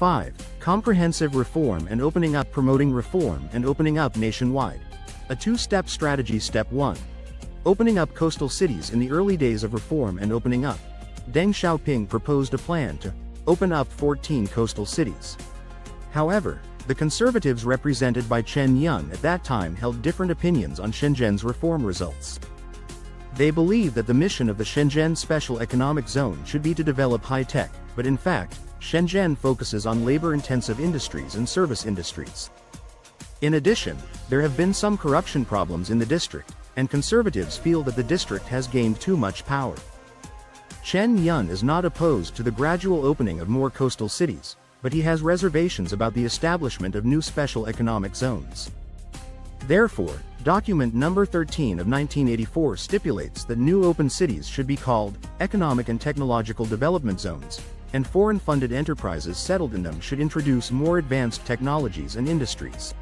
5. Comprehensive reform and opening up. Promoting reform and opening up nationwide. A two-step strategy. Step 1. Opening up coastal cities. In the early days of reform and opening up, Deng Xiaoping proposed a plan to open up 14 coastal cities. However, the conservatives represented by Chen Yun at that time held different opinions on Shenzhen's reform results. They believed that the mission of the Shenzhen Special Economic Zone should be to develop high-tech, but in fact, Shenzhen focuses on labor-intensive industries and service industries. In addition, there have been some corruption problems in the district, and conservatives feel that the district has gained too much power. Chen Yun is not opposed to the gradual opening of more coastal cities, but he has reservations about the establishment of new special economic zones. Therefore, document number 13 of 1984 stipulates that new open cities should be called economic and technological development zones, and foreign-funded enterprises settled in them should introduce more advanced technologies and industries.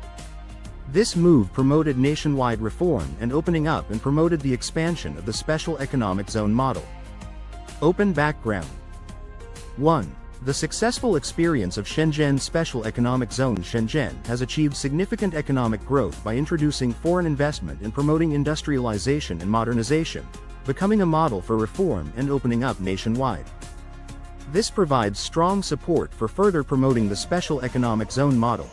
This move promoted nationwide reform and opening up and promoted the expansion of the special economic zone model. Open background. 1. The successful experience of Shenzhen Special Economic Zone. Shenzhen has achieved significant economic growth by introducing foreign investment and promoting industrialization and modernization, becoming a model for reform and opening up nationwide. This provides strong support for further promoting the Special Economic Zone model.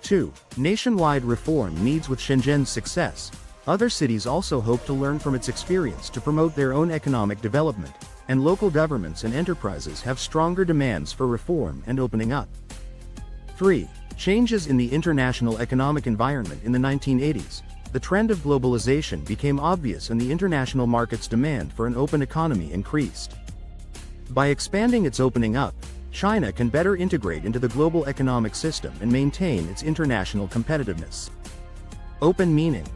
2. Nationwide reform needs. With Shenzhen's success, other cities also hope to learn from its experience to promote their own economic development, and local governments and enterprises have stronger demands for reform and opening up. 3. Changes in the international economic environment. In the 1980s, the trend of globalization became obvious and the international market's demand for an open economy increased. By expanding its opening up, China can better integrate into the global economic system and maintain its international competitiveness. Open meaning.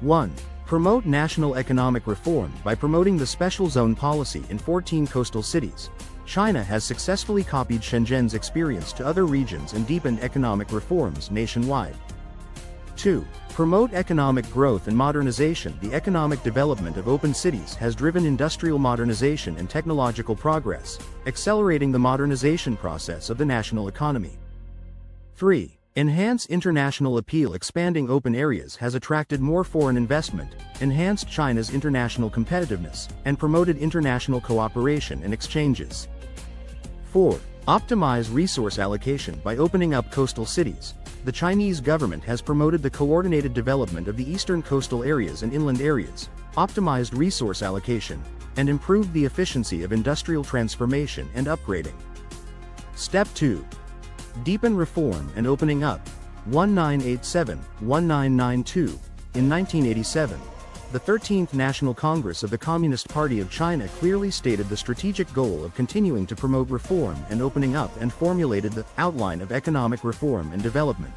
1. Promote national economic reform. By promoting the special zone policy in 14 coastal cities, China has successfully copied Shenzhen's experience to other regions and deepened economic reforms nationwide. 2. Promote economic growth and modernization. The economic development of open cities has driven industrial modernization and technological progress, accelerating the modernization process of the national economy. 3. Enhance international appeal. Expanding open areas has attracted more foreign investment, enhanced China's international competitiveness, and promoted international cooperation and exchanges. 4. Optimize resource allocation. By opening up coastal cities, the Chinese government has promoted the coordinated development of the eastern coastal areas and inland areas, optimized resource allocation, and improved the efficiency of industrial transformation and upgrading. Step 2. Deepen reform and opening up. 1987-1992. In 1987, the 13th National Congress of the Communist Party of China clearly stated the strategic goal of continuing to promote reform and opening up and formulated the outline of economic reform and development.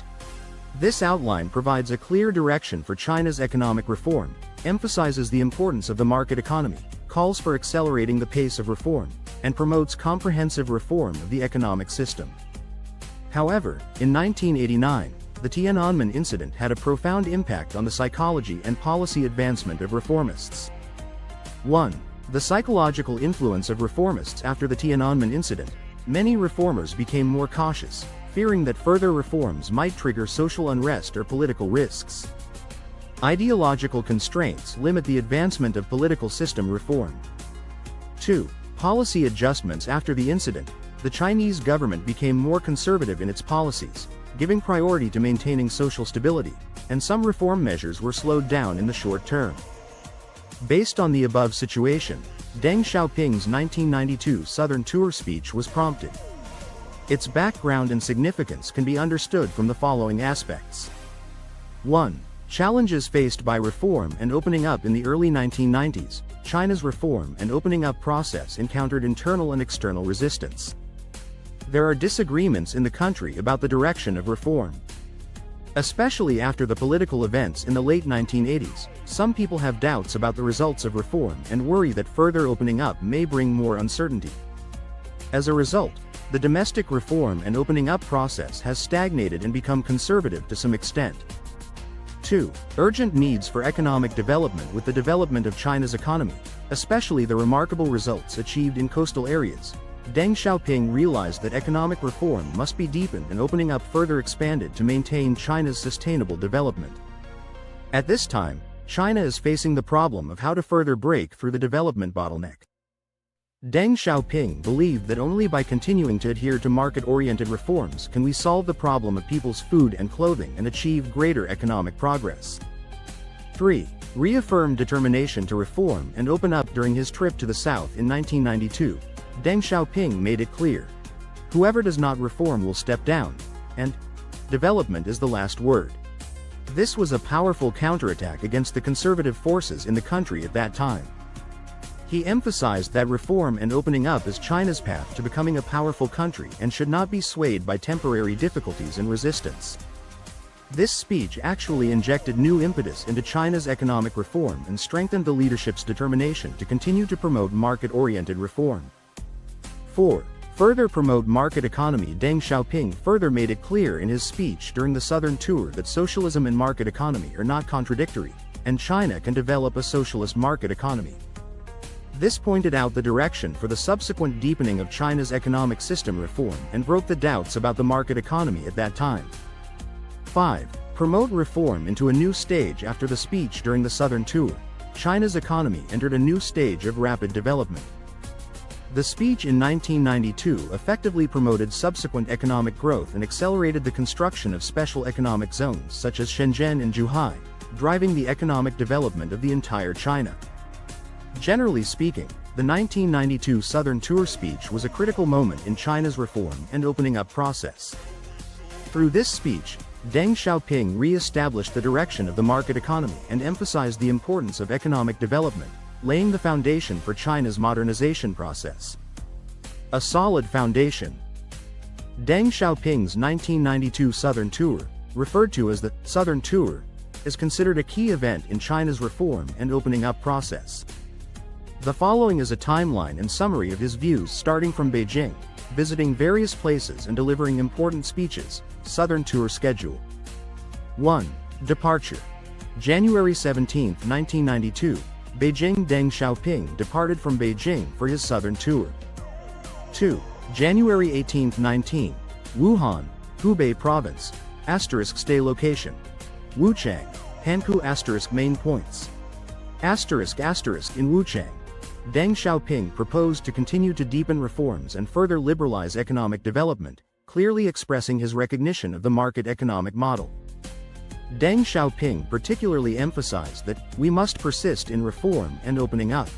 This outline provides a clear direction for China's economic reform, emphasizes the importance of the market economy, calls for accelerating the pace of reform, and promotes comprehensive reform of the economic system. However, in 1989, the Tiananmen incident had a profound impact on the psychology and policy advancement of reformists. 1. The psychological influence of reformists. After the Tiananmen incident, many reformers became more cautious, fearing that further reforms might trigger social unrest or political risks. Ideological constraints limit the advancement of political system reform. 2. Policy adjustments. After the incident, the Chinese government became more conservative in its policies, giving priority to maintaining social stability, and some reform measures were slowed down in the short term. Based on the above situation, Deng Xiaoping's 1992 Southern Tour speech was prompted. Its background and significance can be understood from the following aspects. 1. Challenges faced by reform and opening up. In the early 1990s, China's reform and opening up process encountered internal and external resistance. There are disagreements in the country about the direction of reform. Especially after the political events in the late 1980s, some people have doubts about the results of reform and worry that further opening up may bring more uncertainty. As a result, the domestic reform and opening up process has stagnated and become conservative to some extent. 2. Urgent needs for economic development. With the development of China's economy, especially the remarkable results achieved in coastal areas, Deng Xiaoping realized that economic reform must be deepened and opening up further expanded to maintain China's sustainable development. At this time, China is facing the problem of how to further break through the development bottleneck. Deng Xiaoping believed that only by continuing to adhere to market-oriented reforms can we solve the problem of people's food and clothing and achieve greater economic progress. 3. Reaffirmed determination to reform and open up. During his trip to the South in 1992, Deng Xiaoping made it clear, whoever does not reform will step down, and development is the last word. This was a powerful counterattack against the conservative forces in the country at that time. He emphasized that reform and opening up is China's path to becoming a powerful country and should not be swayed by temporary difficulties and resistance. This speech actually injected new impetus into China's economic reform and strengthened the leadership's determination to continue to promote market-oriented reform. 4. Further promote market economy. Deng Xiaoping further made it clear in his speech during the Southern Tour that socialism and market economy are not contradictory, and China can develop a socialist market economy. This pointed out the direction for the subsequent deepening of China's economic system reform and broke the doubts about the market economy at that time. 5. Promote reform into a new stage. After the speech during the Southern Tour, China's economy entered a new stage of rapid development. The speech in 1992 effectively promoted subsequent economic growth and accelerated the construction of special economic zones such as Shenzhen and Zhuhai, driving the economic development of the entire China. Generally speaking, the 1992 Southern Tour speech was a critical moment in China's reform and opening up process. Through this speech, Deng Xiaoping re-established the direction of the market economy and emphasized the importance of economic development, laying the foundation for China's modernization process. A solid foundation. Deng Xiaoping's 1992 Southern Tour, referred to as the Southern Tour, is considered a key event in China's reform and opening up process. The following is a timeline and summary of his views starting from Beijing, visiting various places and delivering important speeches. Southern Tour schedule. 1. Departure. January 17, 1992, Beijing. Deng Xiaoping departed from Beijing for his Southern Tour. 2. January 18, 19, Wuhan, Hubei Province, stay location. Wuchang, Hankou main points. In Wuchang, Deng Xiaoping proposed to continue to deepen reforms and further liberalize economic development, clearly expressing his recognition of the market economic model. Deng Xiaoping particularly emphasized that we must persist in reform and opening up.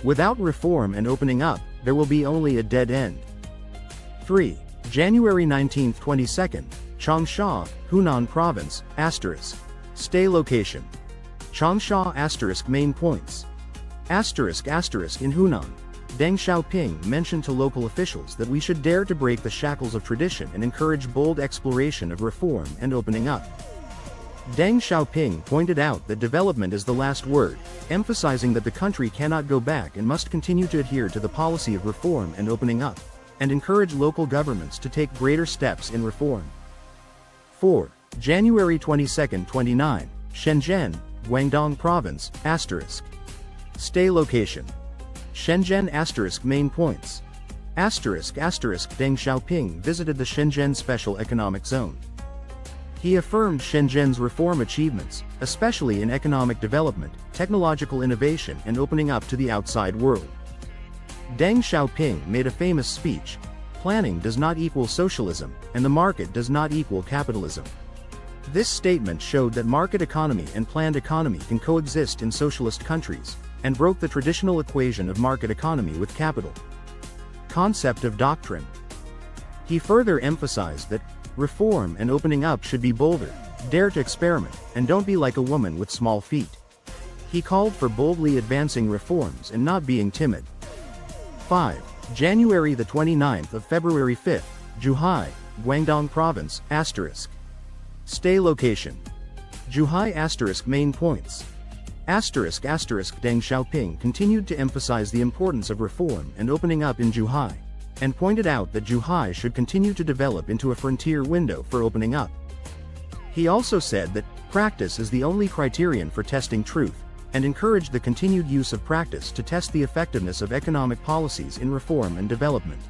Without reform and opening up, there will be only a dead end. 3. January 19, 22, Changsha, Hunan Province, stay location. Changsha main points. In Hunan, Deng Xiaoping mentioned to local officials that we should dare to break the shackles of tradition and encourage bold exploration of reform and opening up. Deng Xiaoping pointed out that development is the last word, emphasizing that the country cannot go back and must continue to adhere to the policy of reform and opening up, and encourage local governments to take greater steps in reform. 4. January 22, 29, Shenzhen, Guangdong Province, stay location. Shenzhen main points. Deng Xiaoping visited the Shenzhen Special Economic Zone. He affirmed Shenzhen's reform achievements, especially in economic development, technological innovation and opening up to the outside world. Deng Xiaoping made a famous speech, "Planning does not equal socialism, and the market does not equal capitalism." This statement showed that market economy and planned economy can coexist in socialist countries, and broke the traditional equation of market economy with capital. Concept of doctrine. He further emphasized that reform and opening up should be bolder, dare to experiment, and don't be like a woman with small feet. He called for boldly advancing reforms and not being timid. 5. January the 29th of February 5, Zhuhai, Guangdong Province, stay location. Zhuhai main points. Deng Xiaoping continued to emphasize the importance of reform and opening up in Zhuhai, and pointed out that Zhuhai should continue to develop into a frontier window for opening up. He also said that practice is the only criterion for testing truth, and encouraged the continued use of practice to test the effectiveness of economic policies in reform and development.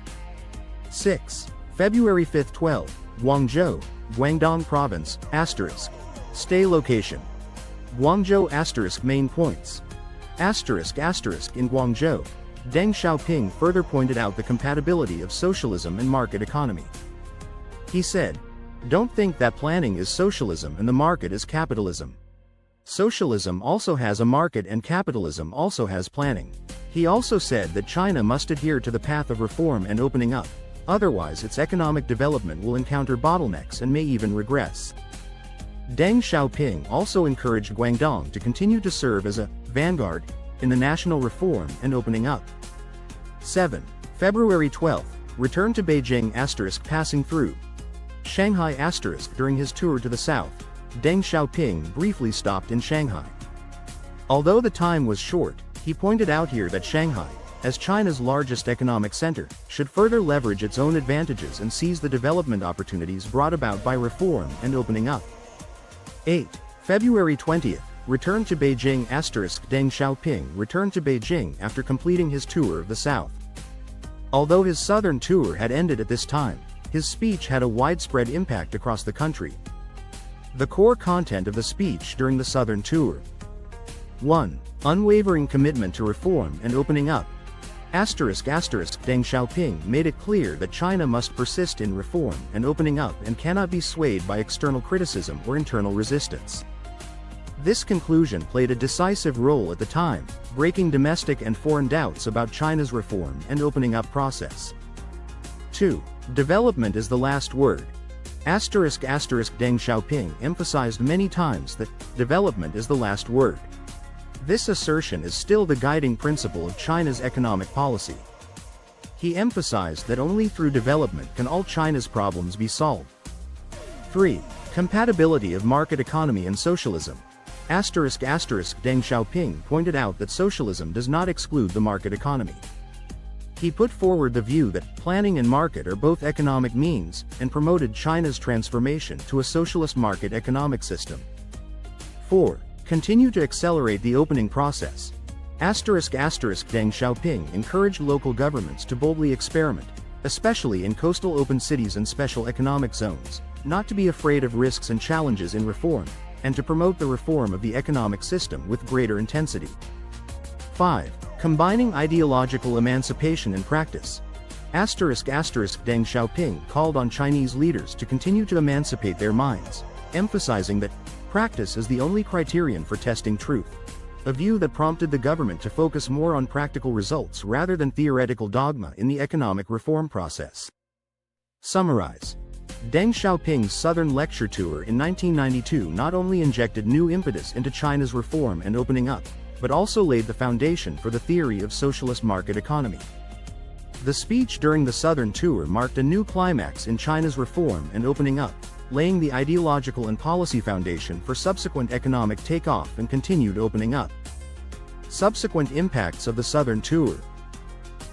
6. February 5, 12. Guangzhou, Guangdong Province, *. Stay location. Guangzhou *, main points. **** in Guangzhou, Deng Xiaoping further pointed out the compatibility of socialism and market economy. He said, "Don't think that planning is socialism and the market is capitalism. Socialism also has a market and capitalism also has planning." He also said that China must adhere to the path of reform and opening up, otherwise its economic development will encounter bottlenecks and may even regress. Deng Xiaoping also encouraged Guangdong to continue to serve as a vanguard in the national reform and opening up. 7. February 12. Return to Beijing * passing through Shanghai * during his tour to the south, Deng Xiaoping briefly stopped in Shanghai. Although the time was short, he pointed out here that Shanghai, as China's largest economic center, should further leverage its own advantages and seize the development opportunities brought about by reform and opening up. 8. February 20. Return to Beijing * Deng Xiaoping returned to Beijing after completing his tour of the south. Although his southern tour had ended at this time, his speech had a widespread impact across the country. The core content of the speech during the southern tour. 1. Unwavering commitment to reform and opening up. ***. Deng Xiaoping made it clear that China must persist in reform and opening up and cannot be swayed by external criticism or internal resistance. This conclusion played a decisive role at the time, breaking domestic and foreign doubts about China's reform and opening up process. 2. Development is the last word. ***. Deng Xiaoping emphasized many times that development is the last word. This assertion is still the guiding principle of China's economic policy. He emphasized that only through development can all China's problems be solved. 3. Compatibility of market economy and socialism. ***. Deng Xiaoping pointed out that socialism does not exclude the market economy. He put forward the view that planning and market are both economic means, and promoted China's transformation to a socialist market economic system. 4. Continue to accelerate the opening process. ***. Deng Xiaoping encouraged local governments to boldly experiment, especially in coastal open cities and special economic zones, not to be afraid of risks and challenges in reform, and to promote the reform of the economic system with greater intensity. 5. Combining ideological emancipation and practice. ***. Deng Xiaoping called on Chinese leaders to continue to emancipate their minds, emphasizing that practice is the only criterion for testing truth, a view that prompted the government to focus more on practical results rather than theoretical dogma in the economic reform process. Summarize. Deng Xiaoping's Southern Lecture Tour in 1992 not only injected new impetus into China's reform and opening up, but also laid the foundation for the theory of socialist market economy. The speech during the Southern Tour marked a new climax in China's reform and opening up, laying the ideological and policy foundation for subsequent economic takeoff and continued opening up. Subsequent impacts of the Southern Tour.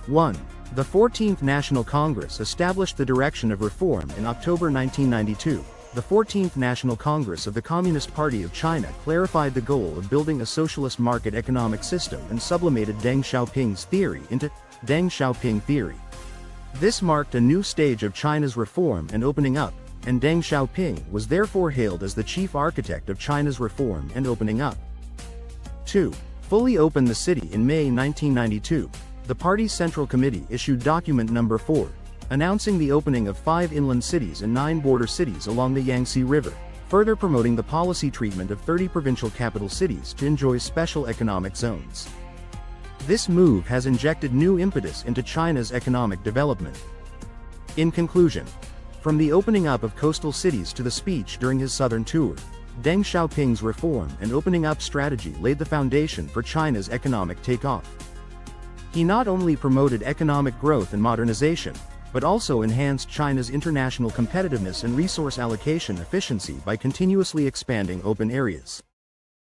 1. The 14th National Congress established the direction of reform in October 1992. The 14th National Congress of the Communist Party of China clarified the goal of building a socialist market economic system and sublimated Deng Xiaoping's theory into Deng Xiaoping theory. This marked a new stage of China's reform and opening up, and Deng Xiaoping was therefore hailed as the chief architect of China's reform and opening up. 2. Fully open the city in May 1992. The party's Central Committee issued document number 4, announcing the opening of 5 inland cities and 9 border cities along the Yangtze River, further promoting the policy treatment of 30 provincial capital cities to enjoy special economic zones. This move has injected new impetus into China's economic development. In conclusion, from the opening up of coastal cities to the speech during his Southern Tour, Deng Xiaoping's reform and opening up strategy laid the foundation for China's economic takeoff. He not only promoted economic growth and modernization, but also enhanced China's international competitiveness and resource allocation efficiency by continuously expanding open areas.